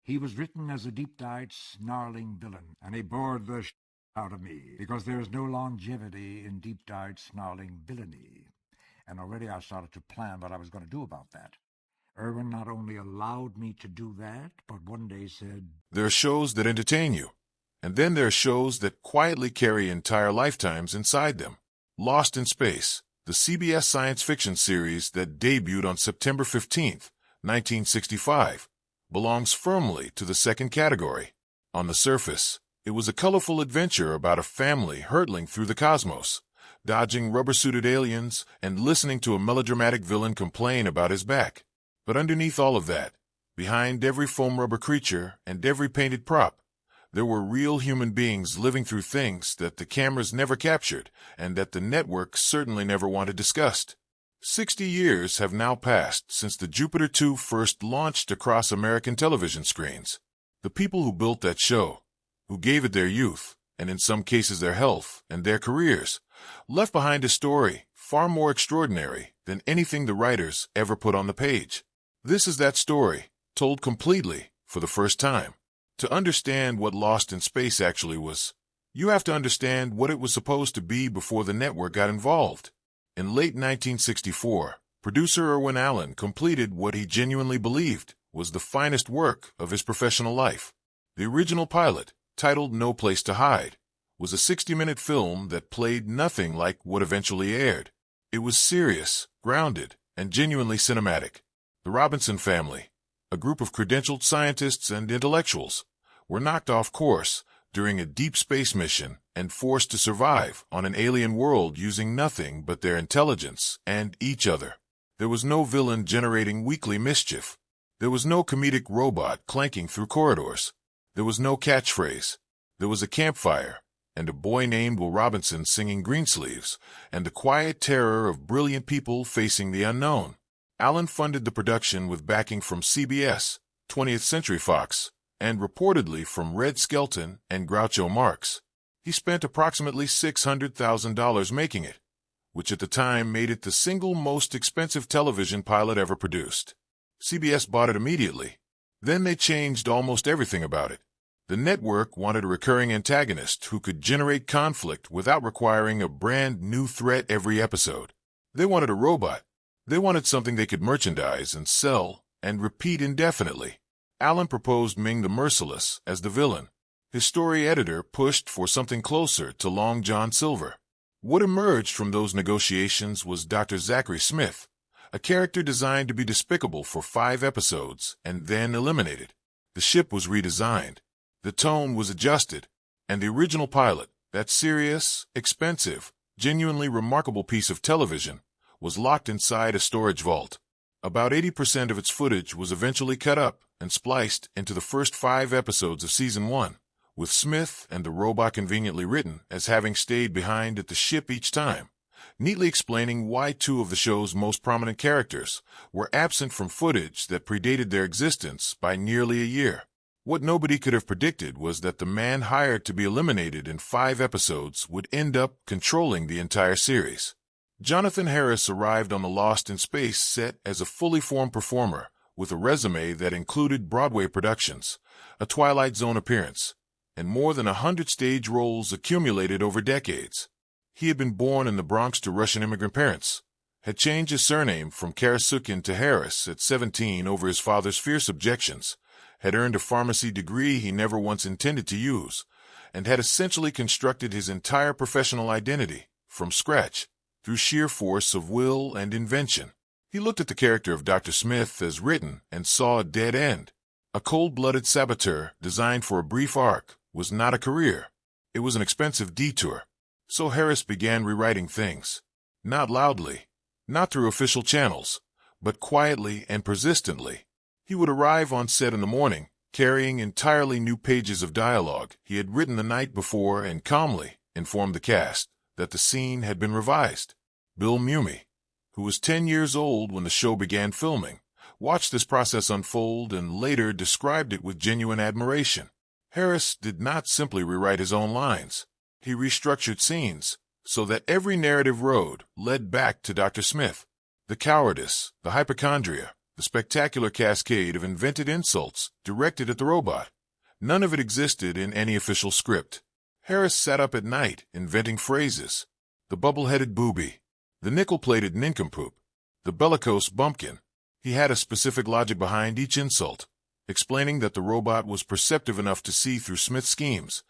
He was written as a deep-dyed, snarling villain, and he bored the out of me, because there is no longevity in deep-dyed, snarling villainy. And already I started to plan what I was going to do about that. Irwin not only allowed me to do that, but one day said, "There are shows that entertain you, and then there are shows that quietly carry entire lifetimes inside them." Lost in Space, the CBS science fiction series that debuted on September 15th, 1965, belongs firmly to the second category. On the surface, it was a colorful adventure about a family hurtling through the cosmos, dodging rubber-suited aliens and listening to a melodramatic villain complain about his back. But underneath all of that, behind every foam rubber creature and every painted prop, there were real human beings living through things that the cameras never captured and that the network certainly never wanted discussed. 60 years have now passed since the Jupiter 2 first launched across American television screens. The people who built that show, who gave it their youth, and in some cases their health and their careers, left behind a story far more extraordinary than anything the writers ever put on the page. This is that story, told completely for the first time. To understand what Lost in Space actually was, you have to understand what it was supposed to be before the network got involved. In late 1964, producer Irwin Allen completed what he genuinely believed was the finest work of his professional life. The original pilot, titled No Place to Hide, was a 60-minute film that played nothing like what eventually aired. It was serious, grounded, and genuinely cinematic. The Robinson family, a group of credentialed scientists and intellectuals, were knocked off course during a deep space mission and forced to survive on an alien world using nothing but their intelligence and each other. There was no villain generating weekly mischief. There was no comedic robot clanking through corridors. There was no catchphrase. There was a campfire, and a boy named Will Robinson singing Greensleeves, and the quiet terror of brilliant people facing the unknown. Allen funded the production with backing from CBS, 20th Century Fox, and reportedly from Red Skelton and Groucho Marx. He spent approximately $600,000 making it, which at the time made it the single most expensive television pilot ever produced. CBS bought it immediately. Then they changed almost everything about it. The network wanted a recurring antagonist who could generate conflict without requiring a brand new threat every episode. They wanted a robot. They wanted something they could merchandise and sell and repeat indefinitely. Allen proposed Ming the Merciless as the villain. His story editor pushed for something closer to Long John Silver. What emerged from those negotiations was Dr. Zachary Smith, a character designed to be despicable for 5 episodes and then eliminated. The ship was redesigned. The tone was adjusted, and the original pilot, that serious, expensive, genuinely remarkable piece of television, was locked inside a storage vault. About 80% of its footage was eventually cut up and spliced into the first 5 episodes of Season 1, with Smith and the robot conveniently written as having stayed behind at the ship each time, neatly explaining why 2 of the show's most prominent characters were absent from footage that predated their existence by nearly a year. What nobody could have predicted was that the man hired to be eliminated in 5 episodes would end up controlling the entire series. Jonathan Harris arrived on the Lost in Space set as a fully formed performer with a resume that included Broadway productions, a Twilight Zone appearance, and more than 100 stage roles accumulated over decades. He had been born in the Bronx to Russian immigrant parents, had changed his surname from Karasukin to Harris at 17 over his father's fierce objections, had earned a pharmacy degree he never once intended to use, and had essentially constructed his entire professional identity from scratch through sheer force of will and invention. He looked at the character of Dr. Smith as written and saw a dead end. A cold-blooded saboteur designed for a brief arc was not a career. It was an expensive detour. So Harris began rewriting things. Not loudly, not through official channels, but quietly and persistently. He would arrive on set in the morning, carrying entirely new pages of dialogue he had written the night before and calmly informed the cast that the scene had been revised. Bill Mumy, who was 10 years old when the show began filming, watched this process unfold and later described it with genuine admiration. Harris did not simply rewrite his own lines. He restructured scenes so that every narrative road led back to Dr. Smith. The cowardice, the hypochondria, the spectacular cascade of invented insults directed at the robot. None of it existed in any official script. Harris sat up at night inventing phrases. The bubble-headed booby, the nickel-plated nincompoop, the bellicose bumpkin. He had a specific logic behind each insult, explaining that the robot was perceptive enough to see through Smith's schemes,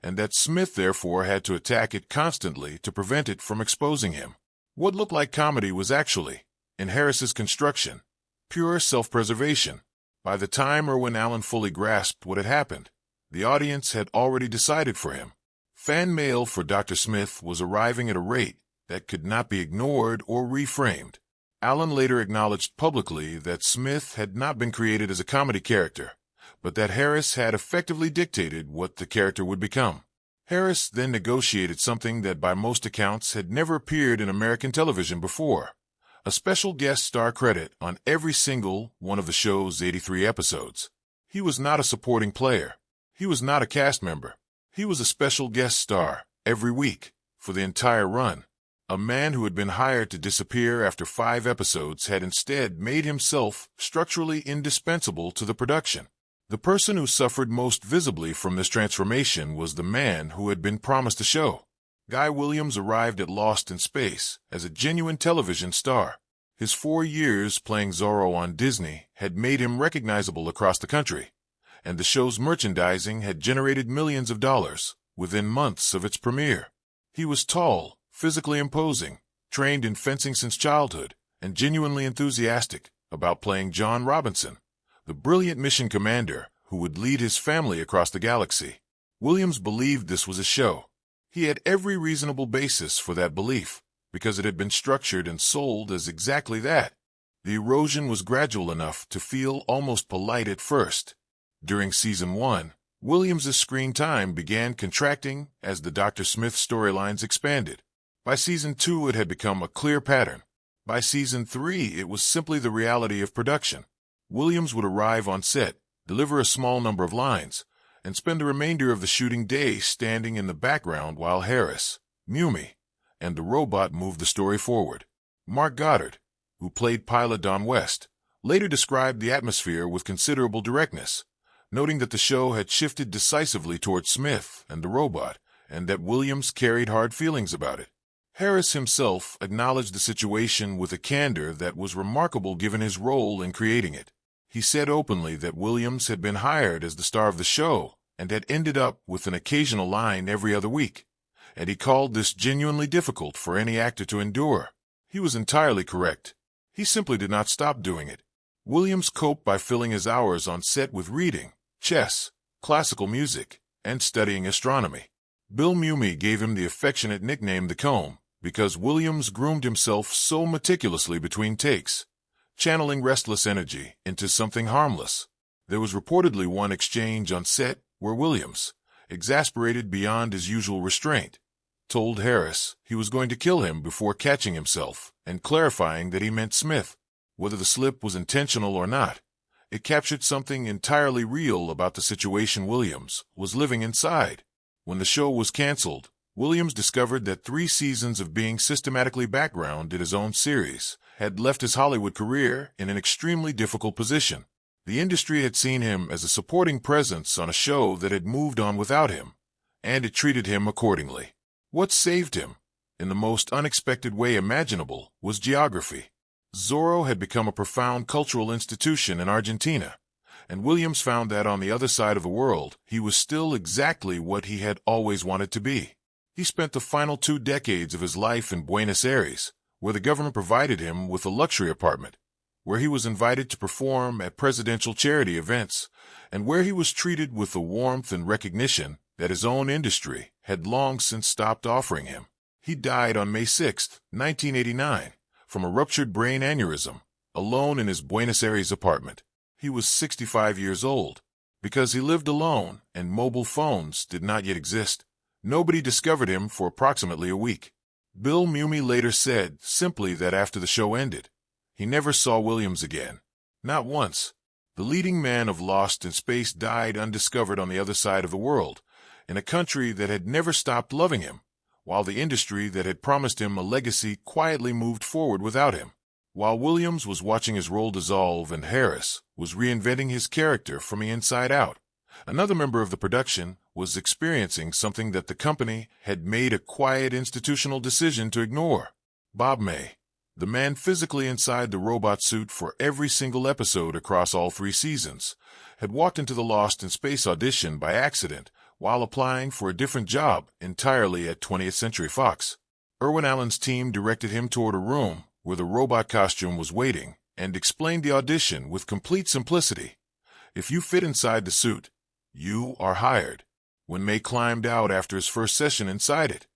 and that Smith therefore had to attack it constantly to prevent it from exposing him. What looked like comedy was actually, in Harris's construction, pure self-preservation. By the time Irwin Allen fully grasped what had happened, the audience had already decided for him. Fan mail for Dr. Smith was arriving at a rate that could not be ignored or reframed. Allen later acknowledged publicly that Smith had not been created as a comedy character, but that Harris had effectively dictated what the character would become. Harris then negotiated something that by most accounts had never appeared in American television before: a special guest star credit on every single one of the show's 83 episodes. He was not a supporting player. He was not a cast member. He was a special guest star every week for the entire run. A man who had been hired to disappear after 5 episodes had instead made himself structurally indispensable to the production. The person who suffered most visibly from this transformation was the man who had been promised a show. Guy Williams arrived at Lost in Space as a genuine television star. His 4 years playing Zorro on Disney had made him recognizable across the country, and the show's merchandising had generated millions of dollars within months of its premiere. He was tall, physically imposing, trained in fencing since childhood, and genuinely enthusiastic about playing John Robinson, the brilliant mission commander who would lead his family across the galaxy. Williams believed this was a show. He had every reasonable basis for that belief, because it had been structured and sold as exactly that. The erosion was gradual enough to feel almost polite at first. During Season 1, Williams's screen time began contracting as the Dr. Smith storylines expanded. By Season 2, it had become a clear pattern. By Season 3, it was simply the reality of production. Williams would arrive on set, deliver a small number of lines, and spend the remainder of the shooting day standing in the background while Harris, Mumi, and the robot moved the story forward. Mark Goddard, who played pilot Don West, later described the atmosphere with considerable directness, noting that the show had shifted decisively toward Smith and the robot, and that Williams carried hard feelings about it. Harris himself acknowledged the situation with a candor that was remarkable given his role in creating it. He said openly that Williams had been hired as the star of the show and had ended up with an occasional line every other week, and he called this genuinely difficult for any actor to endure. He was entirely correct. He simply did not stop doing it. Williams coped by filling his hours on set with reading, chess, classical music, and studying astronomy. Bill Mumi gave him the affectionate nickname The Comb, because Williams groomed himself so meticulously between takes, channeling restless energy into something harmless. There was reportedly one exchange on set where Williams, exasperated beyond his usual restraint, told Harris he was going to kill him before catching himself and clarifying that he meant Smith. Whether the slip was intentional or not, it captured something entirely real about the situation Williams was living inside. When the show was canceled, Williams discovered that 3 seasons of being systematically background in his own series had left his Hollywood career in an extremely difficult position. The industry had seen him as a supporting presence on a show that had moved on without him, and it treated him accordingly. What saved him, in the most unexpected way imaginable, was geography. Zorro had become a profound cultural institution in Argentina, and Williams found that on the other side of the world he was still exactly what he had always wanted to be. He spent the final 2 decades of his life in Buenos Aires, where the government provided him with a luxury apartment, where he was invited to perform at presidential charity events, and where he was treated with the warmth and recognition that his own industry had long since stopped offering him. He died on May 6, 1989, from a ruptured brain aneurysm, alone in his Buenos Aires apartment. He was 65 years old. Because he lived alone and mobile phones did not yet exist, nobody discovered him for approximately a week. Bill Mumi later said simply that after the show ended, he never saw Williams again. Not once. The leading man of Lost in Space died undiscovered on the other side of the world, in a country that had never stopped loving him, while the industry that had promised him a legacy quietly moved forward without him. While Williams was watching his role dissolve and Harris was reinventing his character from the inside out, another member of the production was experiencing something that the company had made a quiet institutional decision to ignore. Bob May, the man physically inside the robot suit for every single episode across all 3 seasons, had walked into the Lost in Space audition by accident while applying for a different job entirely at 20th Century Fox. Irwin Allen's team directed him toward a room where the robot costume was waiting and explained the audition with complete simplicity. If you fit inside the suit, you are hired. When May climbed out after his first session inside it,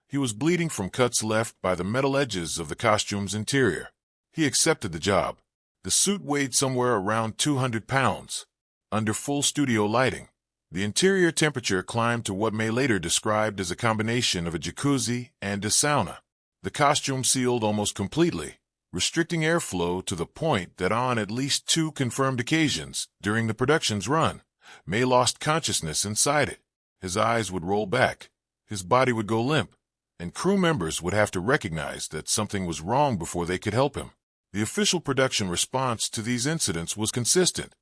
he was bleeding from cuts left by the metal edges of the costume's interior. He accepted the job. The suit weighed somewhere around 200 pounds. Under full studio lighting, the interior temperature climbed to what May later described as a combination of a jacuzzi and a sauna. The costume sealed almost completely, restricting airflow to the point that on at least 2 confirmed occasions during the production's run, May lost consciousness inside it. His eyes would roll back, his body would go limp, and crew members would have to recognize that something was wrong before they could help him. The official production response to these incidents was consistent.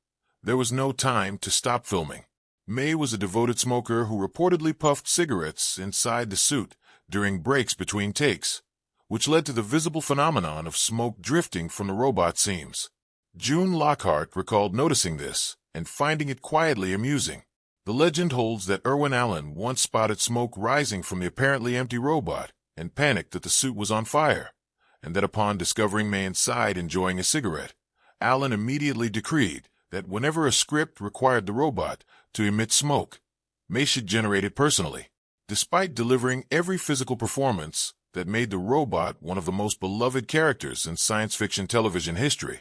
There was no time to stop filming. May was a devoted smoker who reportedly puffed cigarettes inside the suit during breaks between takes, which led to the visible phenomenon of smoke drifting from the robot seams. June Lockhart recalled noticing this and finding it quietly amusing. The legend holds that Irwin Allen once spotted smoke rising from the apparently empty robot and panicked that the suit was on fire, and that upon discovering May inside enjoying a cigarette, Allen immediately decreed that whenever a script required the robot to emit smoke, May should generate it personally. Despite delivering every physical performance that made the robot one of the most beloved characters in science fiction television history,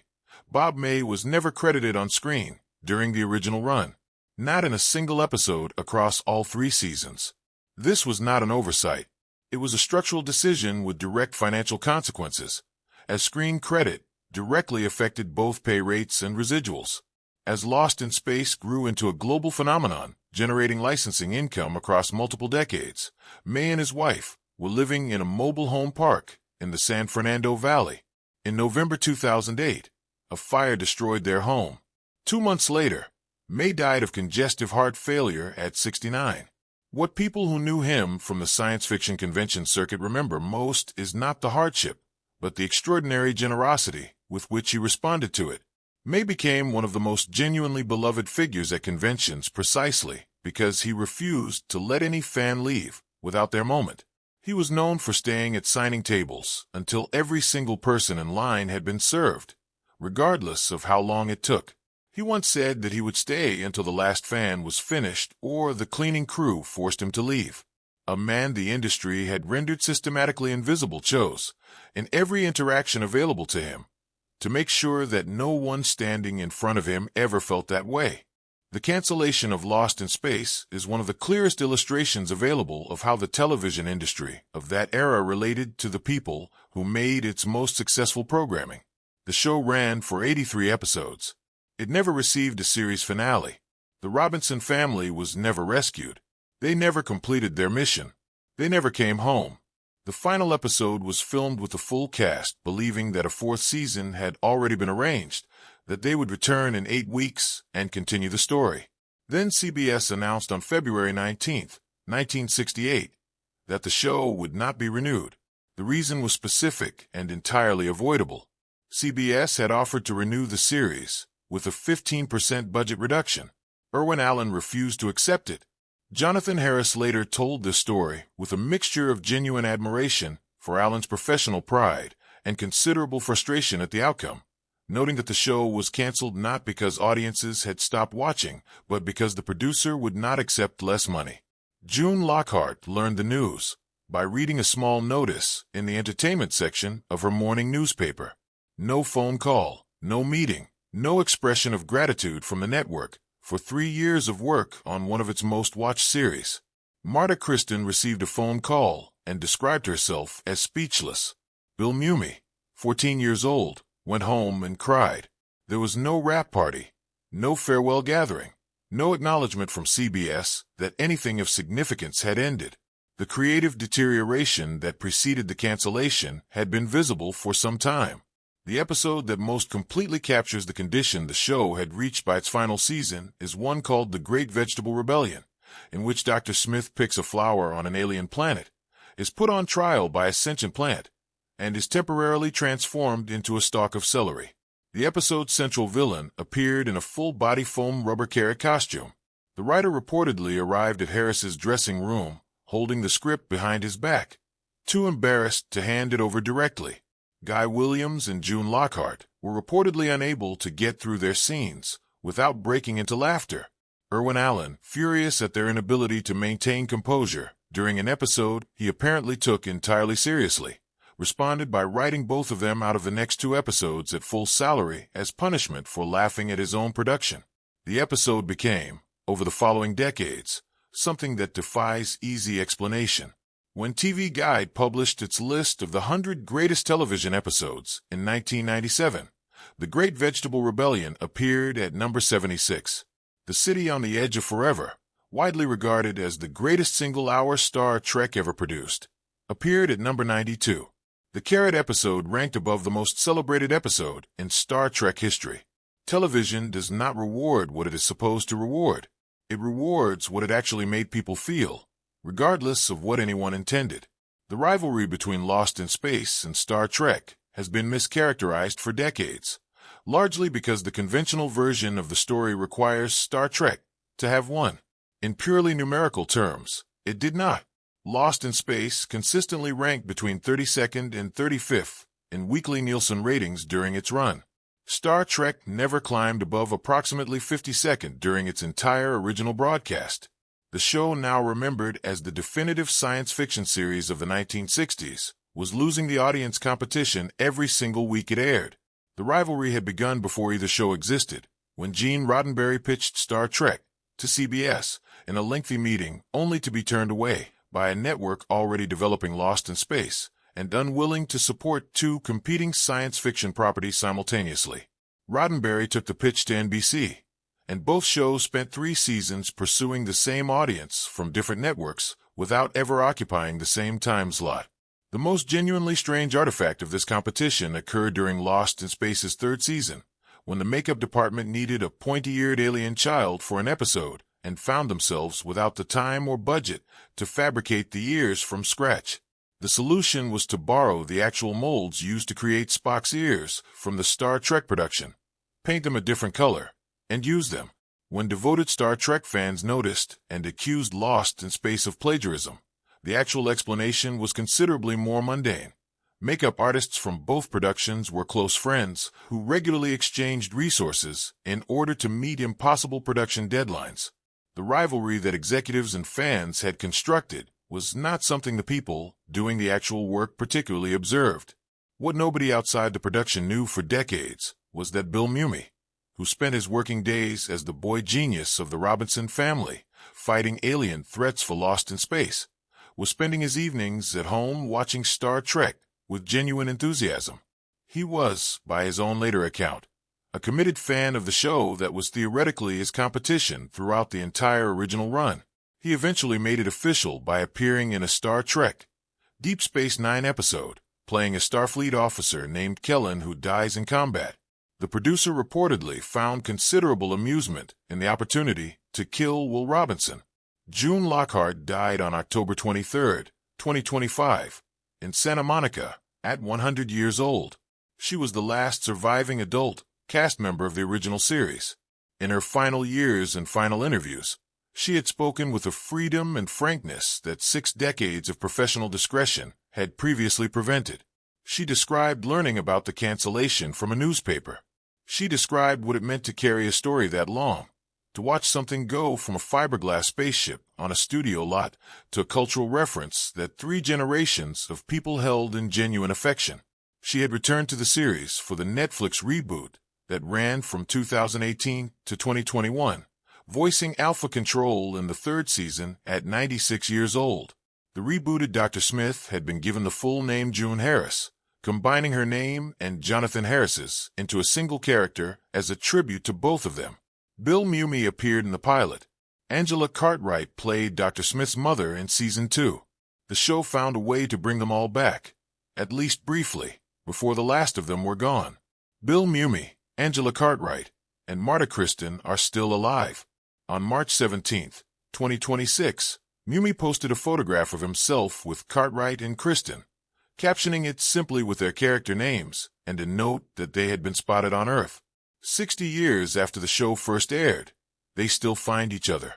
Bob May was never credited on screen during the original run, not in a single episode across all 3 seasons. This was not an oversight. It was a structural decision with direct financial consequences, as screen credit directly affected both pay rates and residuals. As Lost in Space grew into a global phenomenon, generating licensing income across multiple decades, May and his wife were living in a mobile home park in the San Fernando Valley. In November 2008, a fire destroyed their home. 2 months later, May died of congestive heart failure at 69. What people who knew him from the science fiction convention circuit remember most is not the hardship, but the extraordinary generosity with which he responded to it. May became one of the most genuinely beloved figures at conventions precisely because he refused to let any fan leave without their moment. He was known for staying at signing tables until every single person in line had been served, regardless of how long it took. He once said that he would stay until the last fan was finished or the cleaning crew forced him to leave. A man the industry had rendered systematically invisible chose, in every interaction available to him, to make sure that no one standing in front of him ever felt that way. The cancellation of Lost in Space is one of the clearest illustrations available of how the television industry of that era related to the people who made its most successful programming. The show ran for 83 episodes. It never received a series finale. The Robinson family was never rescued. They never completed their mission. They never came home. The final episode was filmed with the full cast, believing that a 4th season had already been arranged, that they would return in 8 weeks and continue the story. Then CBS announced on February 19, 1968, that the show would not be renewed. The reason was specific and entirely avoidable. CBS had offered to renew the series with a 15% budget reduction. Irwin Allen refused to accept it. Jonathan Harris later told this story with a mixture of genuine admiration for Allen's professional pride and considerable frustration at the outcome, noting that the show was canceled not because audiences had stopped watching, but because the producer would not accept less money. June Lockhart learned the news by reading a small notice in the entertainment section of her morning newspaper. No phone call, no meeting, no expression of gratitude from the network for 3 years of work on one of its most-watched series. Marta Kristen received a phone call and described herself as speechless. Bill Mumy, 14 years old, went home and cried. There was no wrap party, no farewell gathering, no acknowledgement from CBS that anything of significance had ended. The creative deterioration that preceded the cancellation had been visible for some time. The episode that most completely captures the condition the show had reached by its final season is one called The Great Vegetable Rebellion, in which Dr. Smith picks a flower on an alien planet, is put on trial by a sentient plant, and is temporarily transformed into a stalk of celery. The episode's central villain appeared in a full-body foam rubber carrot costume. The writer reportedly arrived at Harris's dressing room, holding the script behind his back, too embarrassed to hand it over directly. Guy Williams and June Lockhart were reportedly unable to get through their scenes without breaking into laughter. Irwin Allen, furious at their inability to maintain composure during an episode he apparently took entirely seriously, responded by writing both of them out of the next 2 episodes at full salary as punishment for laughing at his own production. The episode became, over the following decades, something that defies easy explanation. When TV Guide published its list of the 100 greatest television episodes in 1997, The Great Vegetable Rebellion appeared at number 76. The City on the Edge of Forever, widely regarded as the greatest single-hour Star Trek ever produced, appeared at number 92. The Carrot episode ranked above the most celebrated episode in Star Trek history. Television does not reward what it is supposed to reward. It rewards what it actually made people feel, regardless of what anyone intended. The rivalry between Lost in Space and Star Trek has been mischaracterized for decades, largely because the conventional version of the story requires Star Trek to have won. In purely numerical terms, it did not. Lost in Space consistently ranked between 32nd and 35th in weekly Nielsen ratings during its run. Star Trek never climbed above approximately 52nd during its entire original broadcast. The show, now remembered as the definitive science fiction series of the 1960s, was losing the audience competition every single week it aired. The rivalry had begun before either show existed, when Gene Roddenberry pitched Star Trek to CBS in a lengthy meeting only to be turned away by a network already developing Lost in Space and unwilling to support 2 competing science fiction properties simultaneously. Roddenberry took the pitch to NBC, and both shows spent 3 seasons pursuing the same audience from different networks without ever occupying the same time slot. The most genuinely strange artifact of this competition occurred during Lost in Space's 3rd season, when the makeup department needed a pointy-eared alien child for an episode and found themselves without the time or budget to fabricate the ears from scratch. The solution was to borrow the actual molds used to create Spock's ears from the Star Trek production, paint them a different color, and use them. When devoted Star Trek fans noticed and accused Lost in Space of plagiarism, the actual explanation was considerably more mundane. Makeup artists from both productions were close friends who regularly exchanged resources in order to meet impossible production deadlines. The rivalry that executives and fans had constructed was not something the people doing the actual work particularly observed. What nobody outside the production knew for decades was that Bill Mumy, who spent his working days as the boy genius of the Robinson family, fighting alien threats for Lost in Space, was spending his evenings at home watching Star Trek with genuine enthusiasm. He was, by his own later account, a committed fan of the show that was theoretically his competition throughout the entire original run. He eventually made it official by appearing in a Star Trek Deep Space Nine episode, playing a Starfleet officer named Kellen who dies in combat. The producer reportedly found considerable amusement in the opportunity to kill Will Robinson. June Lockhart died on October 23, 2025, in Santa Monica at 100 years old. She was the last surviving adult cast member of the original series. In her final years and final interviews, she had spoken with a freedom and frankness that 6 decades of professional discretion had previously prevented. She described learning about the cancellation from a newspaper. She described what it meant to carry a story that long, to watch something go from a fiberglass spaceship on a studio lot to a cultural reference that 3 generations of people held in genuine affection. She had returned to the series for the Netflix reboot that ran from 2018 to 2021, voicing Alpha Control in the 3rd season at 96 years old. The rebooted Dr. Smith had been given the full name June Harris, combining her name and Jonathan Harris's into a single character as a tribute to both of them. Bill Mumy appeared in the pilot. Angela Cartwright played Dr. Smith's mother in Season 2. The show found a way to bring them all back, at least briefly, before the last of them were gone. Bill Mumy, Angela Cartwright, and Marta Kristen are still alive. On March 17, 2026, Mumy posted a photograph of himself with Cartwright and Kristen, captioning it simply with their character names and a note that they had been spotted on Earth. 60 years after the show first aired, they still find each other.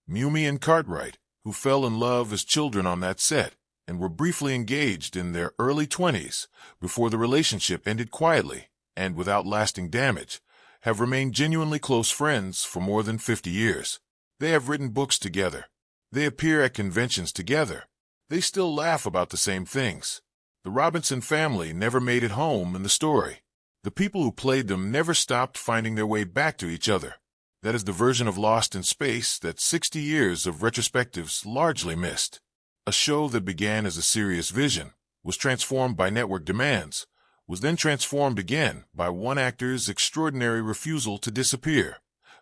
Mumy and Cartwright, who fell in love as children on that set and were briefly engaged in their early 20s before the relationship ended quietly and without lasting damage, have remained genuinely close friends for more than 50 years. They have written books together. They appear at conventions together. They still laugh about the same things. The Robinson family never made it home in the story. The people who played them never stopped finding their way back to each other. That is the version of Lost in Space that 60 years of retrospectives largely missed. A show that began as a serious vision, was transformed by network demands, was then transformed again by one actor's extraordinary refusal to disappear,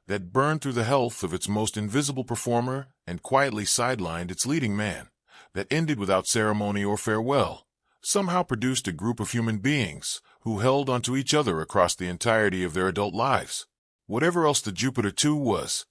that burned through the health of its most invisible performer and quietly sidelined its leading man, that ended without ceremony or farewell, somehow produced a group of human beings who held onto each other across the entirety of their adult lives. Whatever else the Jupiter 2 was,